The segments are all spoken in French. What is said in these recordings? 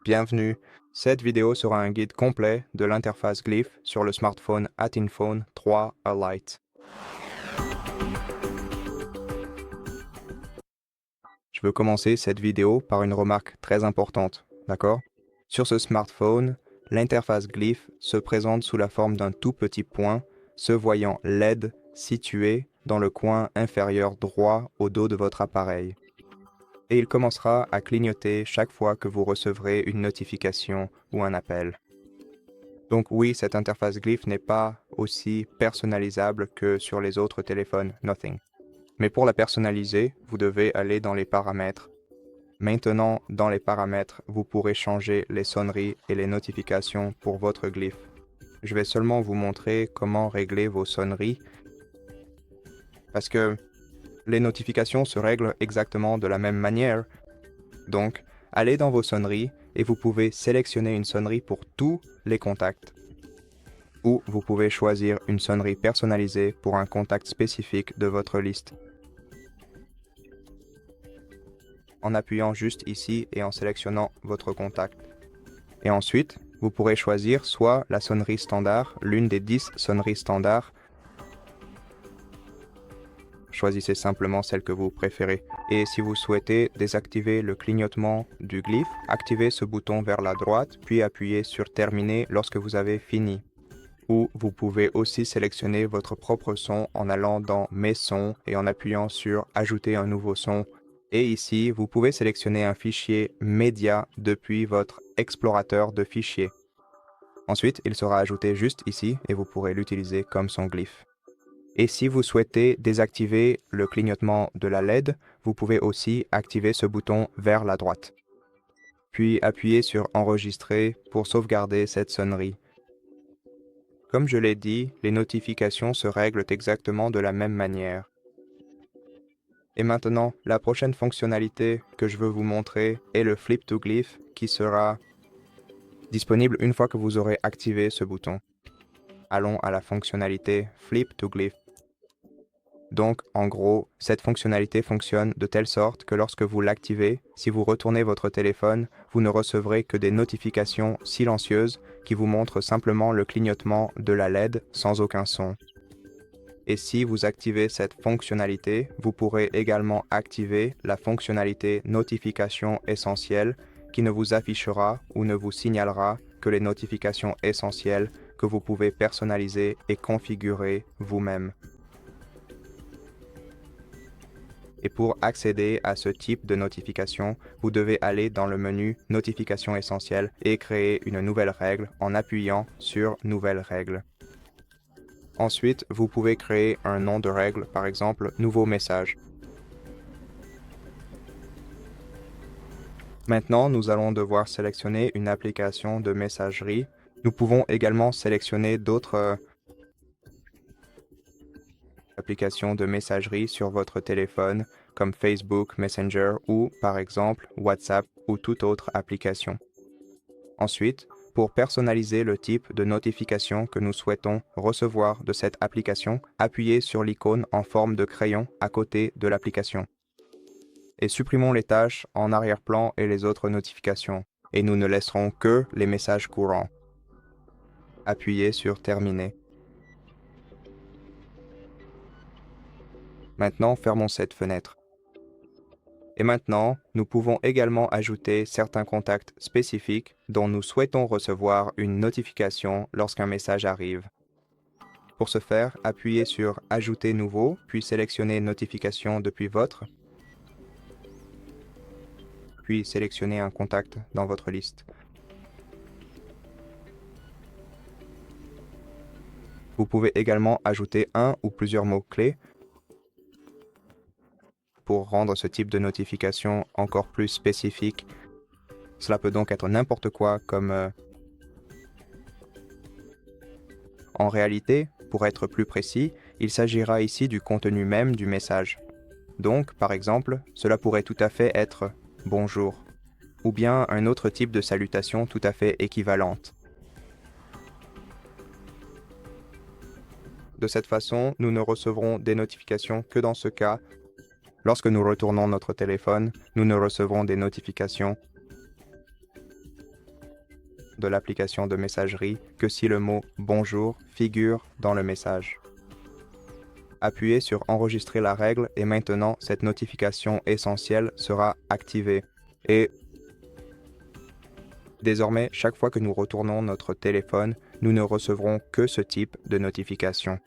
Bienvenue. Cette vidéo sera un guide complet de l'interface Glyph sur le smartphone Atinphone 3 Lite. Je veux commencer cette vidéo par une remarque très importante, d'accord? Sur ce smartphone, l'interface Glyph se présente sous la forme d'un tout petit point se voyant LED situé dans le coin inférieur droit au dos de votre appareil. Et il commencera à clignoter chaque fois que vous recevrez une notification ou un appel. Donc oui, cette interface Glyph n'est pas aussi personnalisable que sur les autres téléphones Nothing. Mais pour la personnaliser, vous devez aller dans les paramètres. Maintenant, dans les paramètres, vous pourrez changer les sonneries et les notifications pour votre Glyph. Je vais seulement vous montrer comment régler vos sonneries parce que les notifications se règlent exactement de la même manière. Donc, allez dans vos sonneries et vous pouvez sélectionner une sonnerie pour tous les contacts. Ou vous pouvez choisir une sonnerie personnalisée pour un contact spécifique de votre liste. En appuyant juste ici et en sélectionnant votre contact. Et ensuite, vous pourrez choisir soit la sonnerie standard, l'une des 10 sonneries standards. Choisissez simplement celle que vous préférez. Et si vous souhaitez désactiver le clignotement du Glyph, activez ce bouton vers la droite, puis appuyez sur Terminer lorsque vous avez fini. Ou vous pouvez aussi sélectionner votre propre son en allant dans Mes sons et en appuyant sur Ajouter un nouveau son. Et ici, vous pouvez sélectionner un fichier média depuis votre explorateur de fichiers. Ensuite, il sera ajouté juste ici et vous pourrez l'utiliser comme son Glyph. Et si vous souhaitez désactiver le clignotement de la LED, vous pouvez aussi activer ce bouton vers la droite. Puis appuyez sur Enregistrer pour sauvegarder cette sonnerie. Comme je l'ai dit, les notifications se règlent exactement de la même manière. Et maintenant, la prochaine fonctionnalité que je veux vous montrer est le Flip to Glyph qui sera disponible une fois que vous aurez activé ce bouton. Allons à la fonctionnalité Flip to Glyph. Donc, en gros, cette fonctionnalité fonctionne de telle sorte que lorsque vous l'activez, si vous retournez votre téléphone, vous ne recevrez que des notifications silencieuses qui vous montrent simplement le clignotement de la LED sans aucun son. Et si vous activez cette fonctionnalité, vous pourrez également activer la fonctionnalité Notification essentielle qui ne vous affichera ou ne vous signalera que les notifications essentielles que vous pouvez personnaliser et configurer vous-même. Et pour accéder à ce type de notification, vous devez aller dans le menu Notification essentielle et créer une nouvelle règle en appuyant sur Nouvelle règle. Ensuite, vous pouvez créer un nom de règle, par exemple Nouveau message. Maintenant, nous allons devoir sélectionner une application de messagerie. Nous pouvons également sélectionner d'autres applications de messagerie sur votre téléphone, comme Facebook, Messenger ou, par exemple, WhatsApp ou toute autre application. Ensuite, pour personnaliser le type de notification que nous souhaitons recevoir de cette application, appuyez sur l'icône en forme de crayon à côté de l'application. Et supprimons les tâches en arrière-plan et les autres notifications, et nous ne laisserons que les messages courants. Appuyez sur Terminer. Maintenant, fermons cette fenêtre. Et maintenant, nous pouvons également ajouter certains contacts spécifiques dont nous souhaitons recevoir une notification lorsqu'un message arrive. Pour ce faire, appuyez sur Ajouter nouveau, puis sélectionnez Notification depuis votre, puis sélectionnez un contact dans votre liste. Vous pouvez également ajouter un ou plusieurs mots-clés pour rendre ce type de notification encore plus spécifique. Cela peut donc être n'importe quoi comme En réalité, pour être plus précis, il s'agira ici du contenu même du message. Donc, par exemple, cela pourrait tout à fait être « Bonjour » ou bien un autre type de salutation tout à fait équivalente. De cette façon, nous ne recevrons des notifications que dans ce cas. Lorsque nous retournons notre téléphone, nous ne recevrons des notifications de l'application de messagerie que si le mot « Bonjour » figure dans le message. Appuyez sur « Enregistrer la règle » et maintenant cette notification essentielle sera activée. Et désormais, chaque fois que nous retournons notre téléphone, nous ne recevrons que ce type de notification.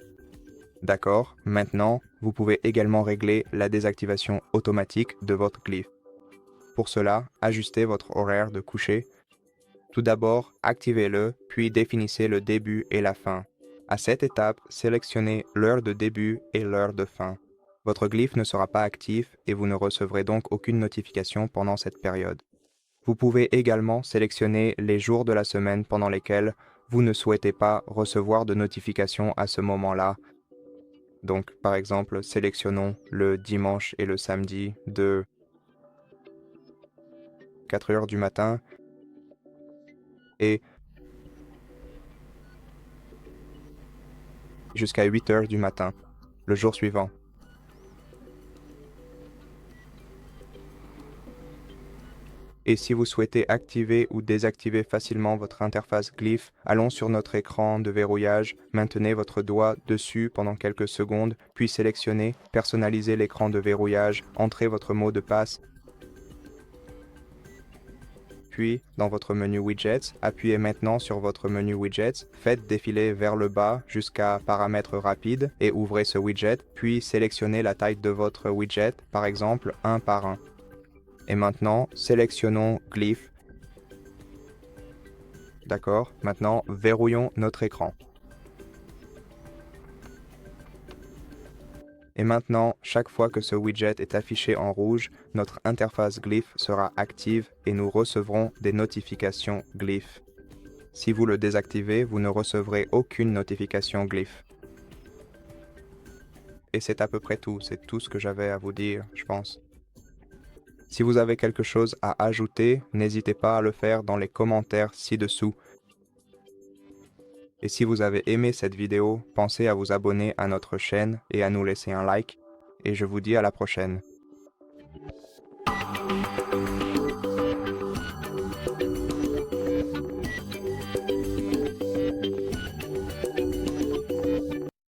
D'accord, maintenant, vous pouvez également régler la désactivation automatique de votre glyphe. Pour cela, ajustez votre horaire de coucher. Tout d'abord, activez-le, puis définissez le début et la fin. À cette étape, sélectionnez l'heure de début et l'heure de fin. Votre glyphe ne sera pas actif et vous ne recevrez donc aucune notification pendant cette période. Vous pouvez également sélectionner les jours de la semaine pendant lesquels vous ne souhaitez pas recevoir de notifications à ce moment-là. Donc, par exemple, sélectionnons le dimanche et le samedi de 4 heures du matin et jusqu'à 8 heures du matin, le jour suivant. Et si vous souhaitez activer ou désactiver facilement votre interface glyphe, allons sur notre écran de verrouillage, maintenez votre doigt dessus pendant quelques secondes, puis sélectionnez « Personnaliser l'écran de verrouillage », entrez votre mot de passe. Puis, dans votre menu Widgets, appuyez maintenant sur votre menu Widgets, faites défiler vers le bas jusqu'à Paramètres rapides et ouvrez ce widget, puis sélectionnez la taille de votre widget, par exemple 1 par 1. Et maintenant, sélectionnons Glyph. D'accord, maintenant verrouillons notre écran. Et maintenant, chaque fois que ce widget est affiché en rouge, notre interface Glyph sera active et nous recevrons des notifications Glyph. Si vous le désactivez, vous ne recevrez aucune notification Glyph. Et c'est à peu près tout, c'est tout ce que j'avais à vous dire, je pense. Si vous avez quelque chose à ajouter, n'hésitez pas à le faire dans les commentaires ci-dessous. Et si vous avez aimé cette vidéo, pensez à vous abonner à notre chaîne et à nous laisser un like. Et je vous dis à la prochaine.